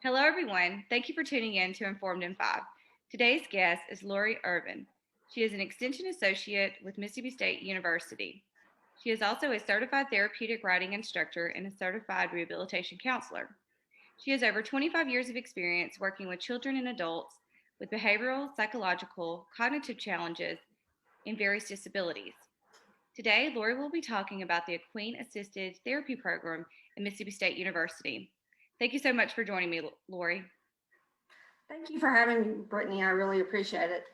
Hello, everyone. Thank you for tuning in to Informed in 5. Today's guest is Lori Irvin. She is an Extension Associate with Mississippi State University. She is also a certified therapeutic riding instructor and a certified rehabilitation counselor. She has over 25 years of experience working with children and adults with behavioral, psychological, cognitive challenges, and various disabilities. Today, Lori will be talking about the Equine Assisted Therapy Program at Mississippi State University. Thank you so much for joining me, Lori. Thank you for having me, Brittany. I really appreciate it.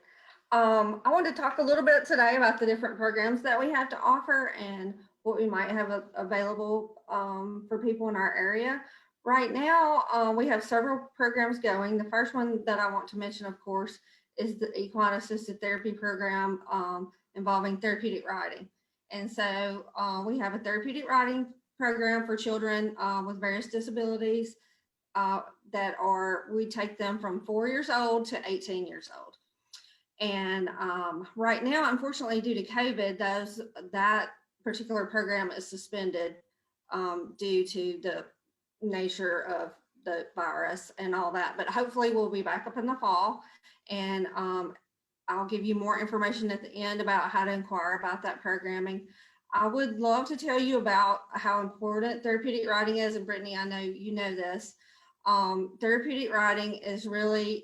I wanted to talk a little bit today about the different programs that we have to offer and what we might have available for people in our area. Right now, we have several programs going. The first one that I want to mention, of course, is the Equine Assisted Therapy Program involving therapeutic riding. And so we have a therapeutic riding program for children with various disabilities that we take them from 4 years old to 18 years old. And right now, unfortunately, due to COVID, that particular program is suspended due to the nature of the virus and all that. But hopefully, we'll be back up in the fall, and I'll give you more information at the end about how to inquire about that programming. I would love to tell you about how important therapeutic riding is, and Brittany, I know you know this. Therapeutic riding is really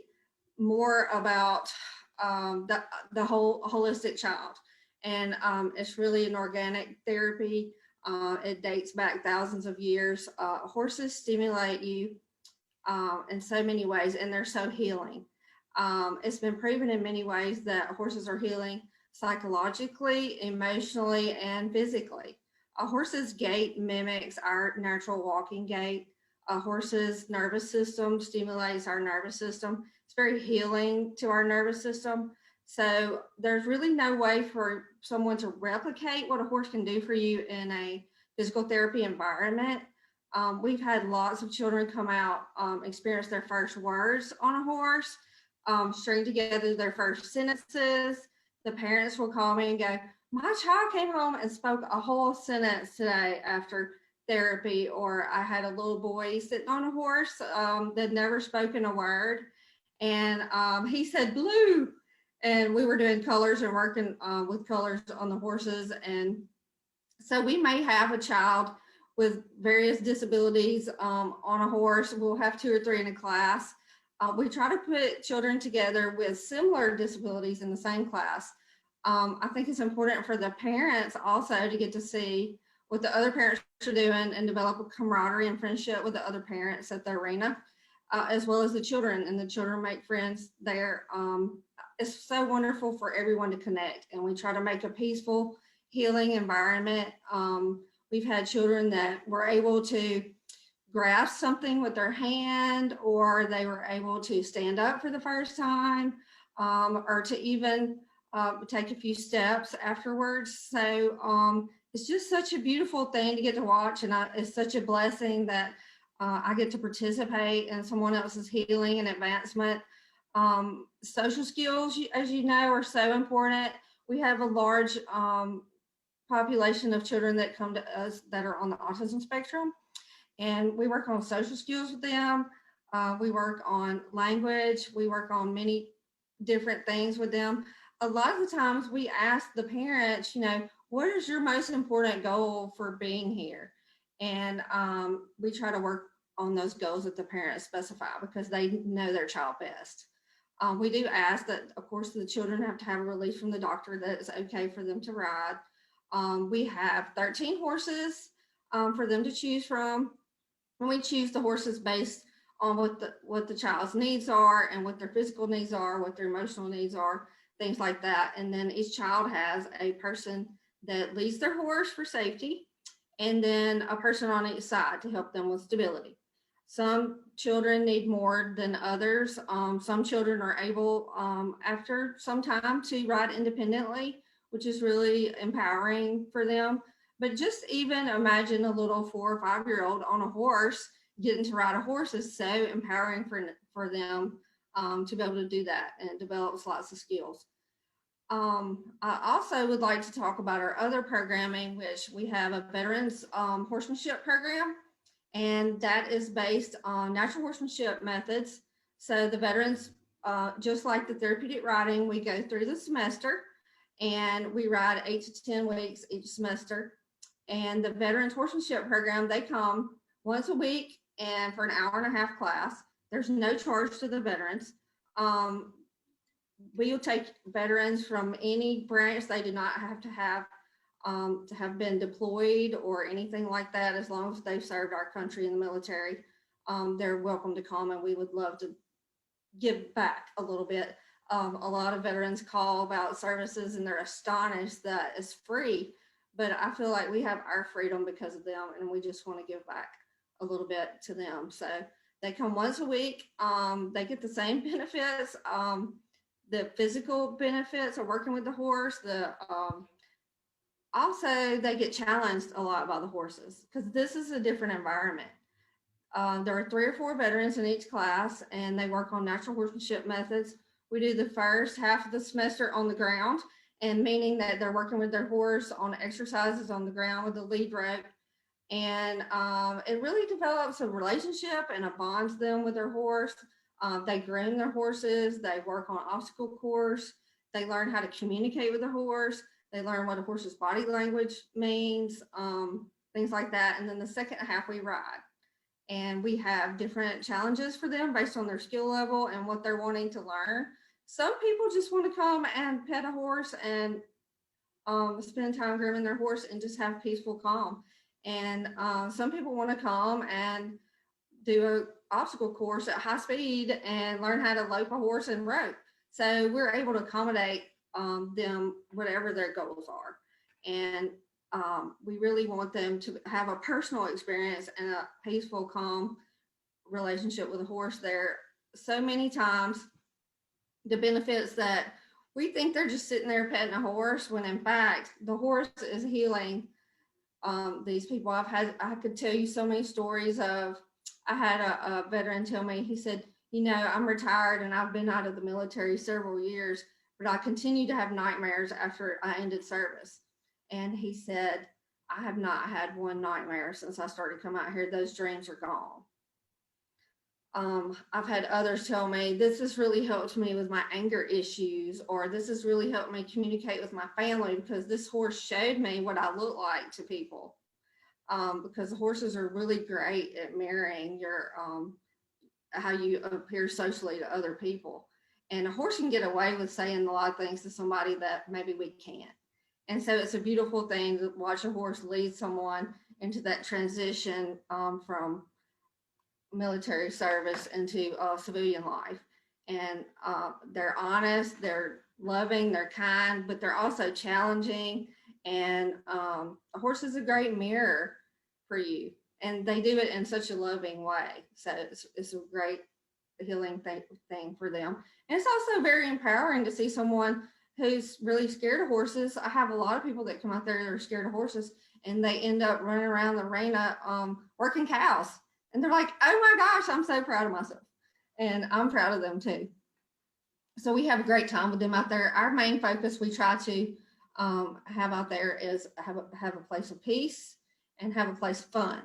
more about the whole holistic child, and it's really an organic therapy. It dates back thousands of years. Horses stimulate you in so many ways, and they're so healing. It's been proven in many ways that horses are healing psychologically, emotionally, and physically. A horse's gait mimics our natural walking gait. A horse's nervous system stimulates our nervous system. It's very healing to our nervous system. So there's really no way for someone to replicate what a horse can do for you in a physical therapy environment. We've had lots of children come out, experience their first words on a horse, string together their first sentences. The parents will call me and go, "My child came home and spoke a whole sentence today after therapy," or "I had a little boy sitting on a horse that never spoken a word, and he said blue," and we were doing colors and working with colors on the horses. And so we may have a child with various disabilities on a horse. We'll have 2 or 3 in a class. We try to put children together with similar disabilities in the same class. I think it's important for the parents also to get to see what the other parents are doing and develop a camaraderie and friendship with the other parents at the arena, as well as the children, and the children make friends there. It's so wonderful for everyone to connect, and we try to make a peaceful, healing environment. We've had children that were able to grasp something with their hand, or they were able to stand up for the first time, or to even take a few steps afterwards. So it's just such a beautiful thing to get to watch, and it's such a blessing that I get to participate in someone else's healing and advancement. Social skills, as you know, are so important. We have a large population of children that come to us that are on the autism spectrum, and we work on social skills with them. We work on language. We work on many different things with them. A lot of the times we ask the parents, what is your most important goal for being here? And we try to work on those goals that the parents specify because they know their child best. We do ask that, of course, the children have to have a release from the doctor that it's okay for them to ride. We have 13 horses for them to choose from. And we choose the horses based on what the child's needs are and what their physical needs are, what their emotional needs are, things like that. And then each child has a person that leads their horse for safety, and then a person on each side to help them with stability. Some children need more than others. Some children are able, after some time, to ride independently, which is really empowering for them. But just even imagine a little 4 or 5-year-old on a horse getting to ride a horse is so empowering for them to be able to do that, and it develops lots of skills. I also would like to talk about our other programming, which we have a veterans horsemanship program, and that is based on natural horsemanship methods. So the veterans, just like the therapeutic riding, we go through the semester and we ride 8 to 10 weeks each semester. And the veterans horsemanship program, they come once a week and for an hour and a half class. There's no charge to the veterans. Um, we'll take veterans from any branch. They do not have to have been deployed or anything like that. As long as they've served our country in the military, they're welcome to come, and we would love to give back a little bit. A lot of veterans call about services and they're astonished that it's free, but I feel like we have our freedom because of them, and we just want to give back a little bit to them. So they come once a week. They get the same benefits. The physical benefits of working with the horse, also they get challenged a lot by the horses because this is a different environment. There are 3 or 4 veterans in each class, and they work on natural horsemanship methods. We do the first half of the semester on the ground, and meaning that they're working with their horse on exercises on the ground with the lead rope. And it really develops a relationship and a bonds them with their horse. They groom their horses. They work on obstacle course. They learn how to communicate with the horse. They learn what a horse's body language means, things like that. And then the second half we ride. And we have different challenges for them based on their skill level and what they're wanting to learn. Some people just want to come and pet a horse and spend time grooming their horse and just have peaceful calm. And some people want to come and do an obstacle course at high speed and learn how to lope a horse and rope. So we're able to accommodate them, whatever their goals are. And we really want them to have a personal experience and a peaceful, calm relationship with a horse. There, so many times, the benefits that we think they're just sitting there petting a horse, when in fact the horse is healing these people. I could tell you so many stories of. I had a veteran tell me, he said, I'm retired and I've been out of the military several years, but I continue to have nightmares after I ended service. And he said, I have not had one nightmare since I started coming out here. Those dreams are gone. I've had others tell me, this has really helped me with my anger issues, or this has really helped me communicate with my family because this horse showed me what I look like to people. Because the horses are really great at mirroring your how you appear socially to other people. And a horse can get away with saying a lot of things to somebody that maybe we can't. And so it's a beautiful thing to watch a horse lead someone into that transition from military service into civilian life. And they're honest, they're loving, they're kind, but they're also challenging. And a horse is a great mirror for you. And they do it in such a loving way. So it's a great healing thing for them. And it's also very empowering to see someone who's really scared of horses. I have a lot of people that come out there that are scared of horses, and they end up running around the arena working cows. And they're like, oh my gosh, I'm so proud of myself. And I'm proud of them too. So we have a great time with them out there. Our main focus we try to have out there is have a place of peace and have a place of fun.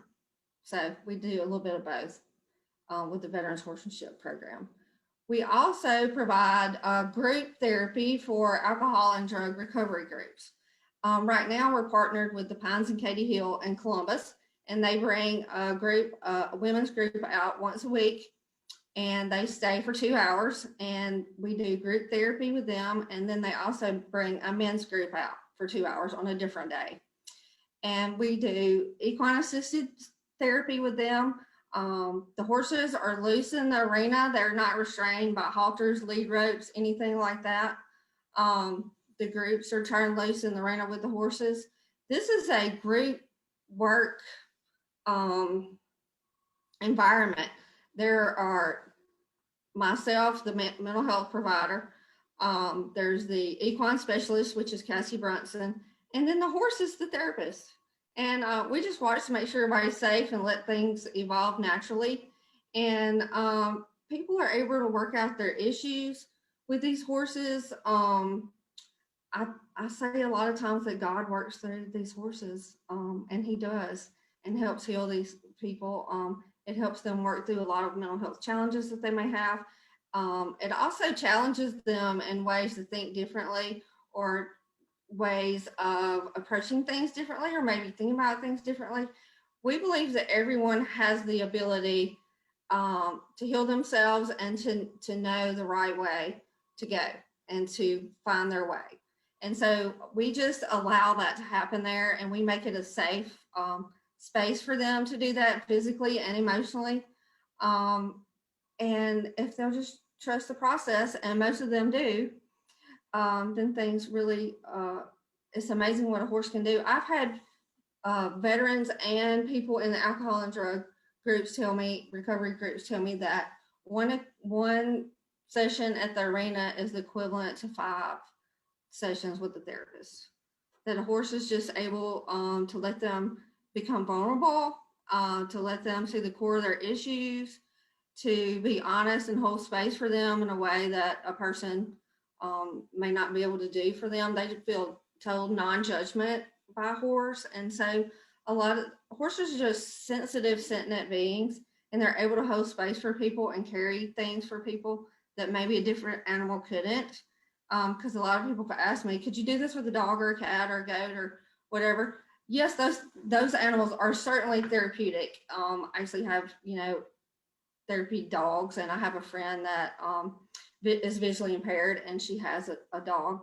So we do a little bit of both with the Veterans Horsemanship Program. We also provide group therapy for alcohol and drug recovery groups. Right now, we're partnered with the Pines and Katy Hill in Columbus, and they bring a women's group out once a week, and they stay for 2 hours, and we do group therapy with them. And then they also bring a men's group out for 2 hours on a different day. And we do equine assisted therapy with them. The horses are loose in the arena. They're not restrained by halters, lead ropes, anything like that. The groups are turned loose in the arena with the horses. This is a group work environment. There are myself, the mental health provider. There's the equine specialist, which is Cassie Brunson, and then the horse is the therapist. And we just watch to make sure everybody's safe and let things evolve naturally. And people are able to work out their issues with these horses. I say a lot of times that God works through these horses, and he does, and helps heal these people. It helps them work through a lot of mental health challenges that they may have. It also challenges them in ways to think differently, or ways of approaching things differently, or maybe thinking about things differently. We believe that everyone has the ability to heal themselves and to know the right way to go and to find their way. And so we just allow that to happen there, and we make it a safe space for them to do that physically and emotionally. Um, and if they'll just trust the process, and most of them do, then things really, it's amazing what a horse can do. I've had veterans and people in the alcohol and drug groups tell me, recovery groups tell me that one session at the arena is the equivalent to 5 sessions with the therapist. That a horse is just able to let them become vulnerable, to let them see the core of their issues, to be honest and hold space for them in a way that a person may not be able to do for them. They feel total non-judgment by a horse. And so a lot of horses are just sensitive, sentient beings, and they're able to hold space for people and carry things for people that maybe a different animal couldn't. Because a lot of people ask me, could you do this with a dog or a cat or a goat or whatever? Yes, those animals are certainly therapeutic. I actually have, therapy dogs, and I have a friend that is visually impaired, and she has a dog.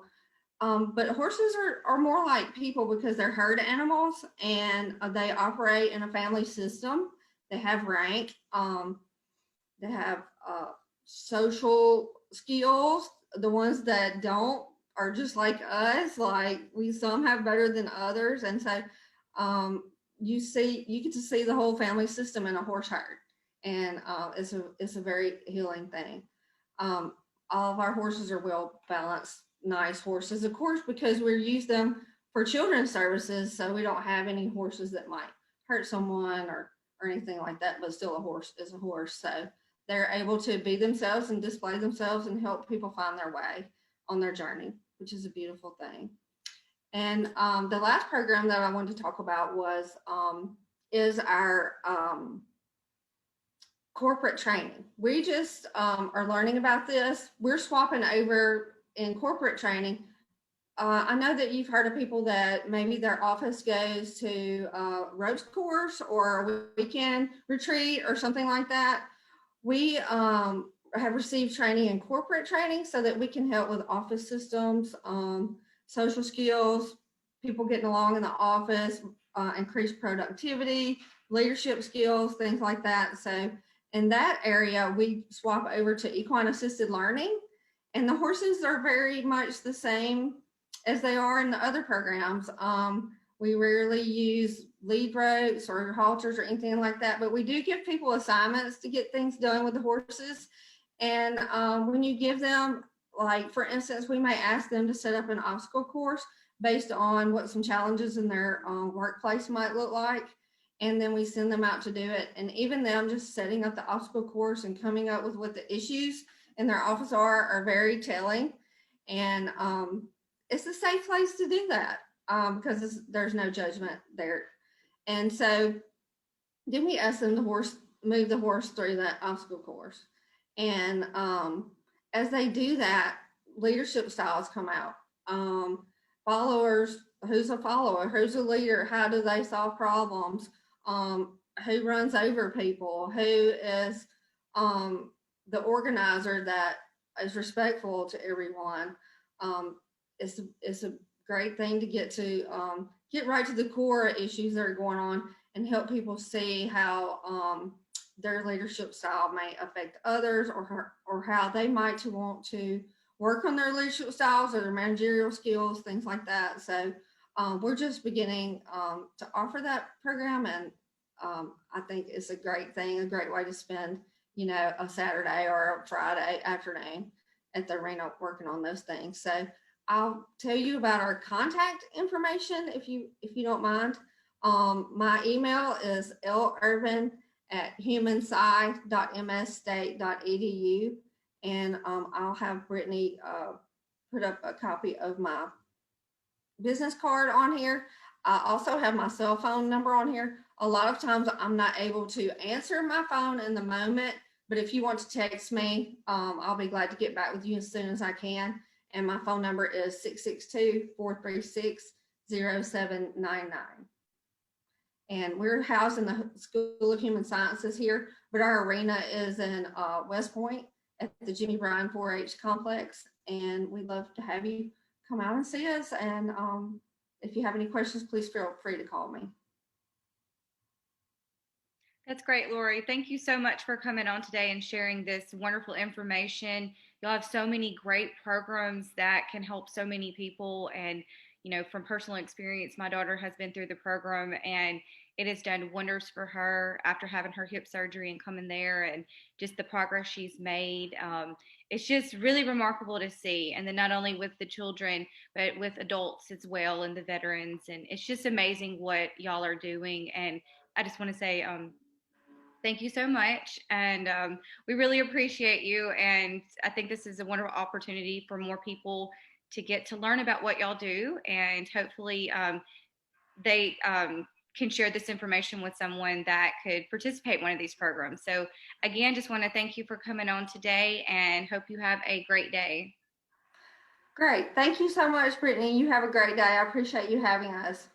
But horses are more like people because they're herd animals, and they operate in a family system. They have rank. They have social skills. The ones that don't are just like us. Like some have better than others, and so you get to see the whole family system in a horse herd, and it's a very healing thing. All of our horses are well balanced, nice horses, of course, because we use them for children's services, so we don't have any horses that might hurt someone or anything like that. But still, a horse is a horse, so they're able to be themselves and display themselves and help people find their way on their journey, which is a beautiful thing. And the last program that I wanted to talk about is our corporate training. We just are learning about this. We're swapping over in corporate training. I know that you've heard of people that maybe their office goes to a ropes course or a weekend retreat or something like that. We have received training in corporate training so that we can help with office systems, social skills, people getting along in the office, increased productivity, leadership skills, things like that. So in that area, we swap over to equine assisted learning, and the horses are very much the same as they are in the other programs. We rarely use lead ropes or halters or anything like that, but we do give people assignments to get things done with the horses. And when you give them, like for instance, we may ask them to set up an obstacle course based on what some challenges in their workplace might look like. And then we send them out to do it. And even them just setting up the obstacle course and coming up with what the issues in their office are very telling. And it's a safe place to do that because there's no judgment there. And so then we ask them to move the horse through that obstacle course. And as they do that, leadership styles come out. Followers, who's a follower, who's a leader, how do they solve problems, who runs over people, who is the organizer that is respectful to everyone. It's a great thing to get right to the core issues that are going on and help people see how their leadership style may affect others, or how they might want to work on their leadership styles or their managerial skills, things like that. So we're just beginning to offer that program, and I think it's a great thing, a great way to spend, a Saturday or a Friday afternoon at the arena working on those things. So I'll tell you about our contact information if you don't mind. My email is lirvin@humansci.msstate.edu, and I'll have Brittany put up a copy of my business card on here. I also have my cell phone number on here. A lot of times I'm not able to answer my phone in the moment, but if you want to text me, I'll be glad to get back with you as soon as I can. And my phone number is 662-436-0799. And we're housed in the School of Human Sciences here, but our arena is in West Point at the Jimmy Bryan 4-H complex. And we'd love to have you come out and see us. And if you have any questions, please feel free to call me. That's great, Lori. Thank you so much for coming on today and sharing this wonderful information. You'll have so many great programs that can help so many people. And, from personal experience, my daughter has been through the program and it has done wonders for her after having her hip surgery and coming there and just the progress she's made. It's just really remarkable to see. And then not only with the children, but with adults as well and the veterans. And it's just amazing what y'all are doing. And I just want to say, thank you so much. And we really appreciate you. And I think this is a wonderful opportunity for more people to get to learn about what y'all do. And hopefully they can share this information with someone that could participate in one of these programs. So again, just want to thank you for coming on today and hope you have a great day. Great. Thank you so much, Brittany. You have a great day. I appreciate you having us.